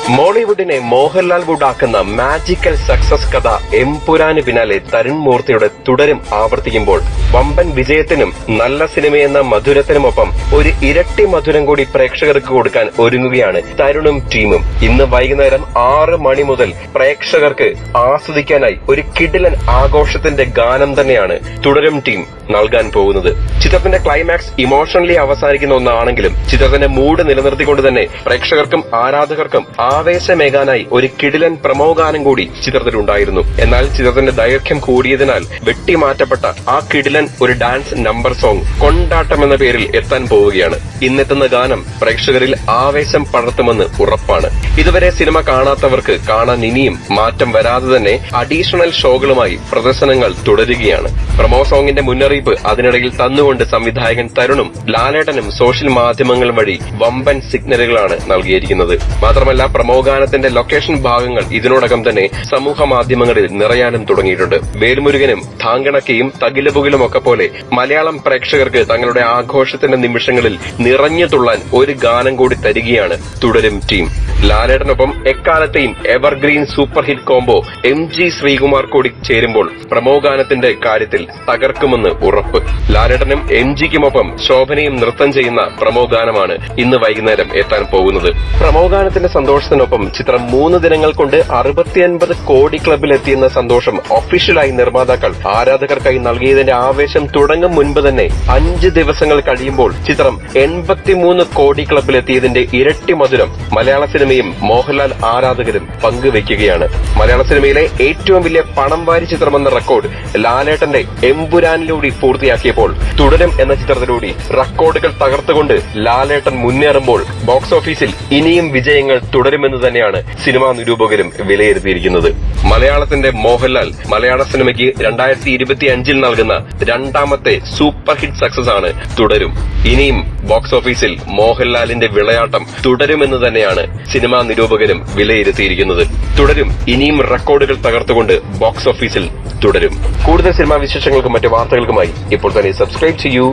മോളിവുഡിനെ Mohanlal വുഡാക്കുന്ന magical success കഥ എംപുരാന് പിന്നാലെ തരുൺ മൂർത്തിയുടെ തുടരും ആവർത്തിക്കുമ്പോൾ വമ്പൻ വിജയത്തിനും നല്ല സിനിമയെന്ന മധുരത്തിനുമൊപ്പം ഒരു ഇരട്ടി മധുരം കൂടി പ്രേക്ഷകർക്ക് കൊടുക്കാൻ ഒരുങ്ങുകയാണ് തരുണും ടീമും. ഇന്ന് വൈകുന്നേരം 6 മണി മുതൽ പ്രേക്ഷകർക്ക് ആസ്വദിക്കാനായി ഒരു കിടിലൻ ആഘോഷത്തിന്റെ ഗാനം തന്നെയാണ് തുടരും ടീം നൽകാൻ പോകുന്നത്. ചിത്രത്തിന്റെ ക്ലൈമാക്സ് ഇമോഷണലി അവസാനിക്കുന്ന ഒന്നാണെങ്കിലും ചിത്രത്തിന്റെ മൂഡ് നിലനിർത്തിക്കൊണ്ട് തന്നെ പ്രേക്ഷകർക്കും ആരാധകർക്കും ആവേശമേകാനായി ഒരു കിടിലൻ പ്രമോ ഗാനം കൂടി ചിത്രത്തിലുണ്ടായിരുന്നു. എന്നാൽ ചിത്രത്തിന്റെ ദൈർഘ്യം കൂടിയതിനാൽ വെട്ടിമാറ്റപ്പെട്ട ആ കിടിലൻ ഒരു ഡാൻസ് നമ്പർ സോങ് കൊണ്ടാട്ടം എന്ന പേരിൽ എത്താൻ പോവുകയാണ്. ഇന്നെത്തുന്ന ഗാനം പ്രേക്ഷകരിൽ ആവേശം പടർത്തുമെന്ന് ഉറപ്പാണ്. ഇതുവരെ സിനിമ കാണാത്തവർക്ക് കാണാൻ ഇനിയും മാറ്റം വരാതെ തന്നെ അഡീഷണൽ ഷോകളുമായി പ്രദർശനങ്ങൾ തുടരുകയാണ്. പ്രമോ സോങ്ങിന്റെ മുന്നറിയിപ്പ് അതിനിടയിൽ തന്നുകൊണ്ട് സംവിധായകൻ തരുണും ലാലേട്ടനും സോഷ്യൽ മാധ്യമങ്ങൾ വഴി വമ്പൻ സിഗ്നലുകളാണ് നൽകിയിരിക്കുന്നത്. മാത്രമല്ല പ്രമോ ഗാനത്തിന്റെ ലൊക്കേഷൻ ഭാഗങ്ങൾ ഇതിനോടകം തന്നെ സമൂഹ മാധ്യമങ്ങളിൽ നിറയാനും തുടങ്ങിയിട്ടുണ്ട്. വേൽമുരുകനും താങ്കണക്കയും തകിലപുകിലും ഒക്കെ പോലെ മലയാളം പ്രേക്ഷകർക്ക് തങ്ങളുടെ ആഘോഷത്തിന്റെ നിമിഷങ്ങളിൽ നിറഞ്ഞു തുള്ളാൻ ഒരു ഗാനം കൂടി തരികയാണ് തുടരും ടീം. ലാലേട്ടനൊപ്പം എക്കാലത്തെയും evergreen super hit combo MG Sreekumar കൂടി ചേരുമ്പോൾ പ്രമോ ഗാനത്തിന്റെ കാര്യത്തിൽ തകർക്കുമെന്ന് ഉറപ്പ്. ലാലേട്ടനും MGക്കുമൊപ്പം ശോഭനയും നൃത്തം ചെയ്യുന്ന പ്രമോ ഗാനമാണ് ഇന്ന് വൈകുന്നേരം എത്താൻ പോകുന്നത്. പ്രമോ ഗാനത്തിന്റെ സന്തോഷത്തിനൊപ്പം ചിത്രം 3 ദിനങ്ങൾ കൊണ്ട് 69 കോടി ക്ലബിലെത്തിയെന്ന സന്തോഷം ഒഫീഷ്യലായി നിർമ്മാതാക്കൾ ആരാധകർക്കായി നൽകിയതിന്റെ ആവേശം തുടങ്ങും മുൻപ് തന്നെ 5 ദിവസങ്ങൾ കഴിയുമ്പോൾ ചിത്രം 83 കോടി ക്ലബിലെത്തിയതിന്റെ ഇരട്ടി മധുരം മലയാള സിനിമയും മോഹൻലാൽ ആരാധകരും പങ്കുവയ്ക്കുകയാണ്. മലയാള സിനിമയിലെ ഏറ്റവും വലിയ പണം വാരി ചിത്രമെന്ന റെക്കോർഡ് ലാലേട്ടന്റെ എംപുരാനിലൂടെ പൂർത്തിയാക്കിയപ്പോൾ തുടരും എന്ന ചിത്രത്തിലൂടെ റെക്കോർഡുകൾ തകർത്തുകൊണ്ട് ലാലേട്ടൻ മുന്നേറുമ്പോൾ ബോക്സ് ഓഫീസിൽ ഇനിയും വിജയങ്ങൾ തുടരുമെന്ന് തന്നെയാണ് സിനിമാ നിരൂപകരും വിലയിരുത്തിയിരിക്കുന്നത്. മലയാളത്തിന്റെ മോഹൻലാൽ മലയാള സിനിമയ്ക്ക് 2025 നൽകുന്ന രണ്ടാമത്തെ സൂപ്പർ ഹിറ്റ് സക്സസ് ആണ് തുടരും. ഇനിയും ബോക്സ് ഓഫീസിൽ മോഹൻലാലിന്റെ വിളയാട്ടം തുടരുമെന്ന് തന്നെയാണ് സിനിമാ നിരൂപകരും വിലയിരുത്തിയിരിക്കുന്നത്. തുടരും ഇനിയും റെക്കോർഡുകൾ തകർത്തുകൊണ്ട് ബോക്സ് ഓഫീസിൽ തുടരും. കൂടുതൽ സിനിമാ വിശേഷങ്ങൾക്കും മറ്റ് വാർത്തകൾക്കുമായി ഇപ്പോൾ തന്നെ സബ്സ്ക്രൈബ് ചെയ്യൂ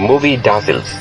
മൂവി ഡാസിൽസ്.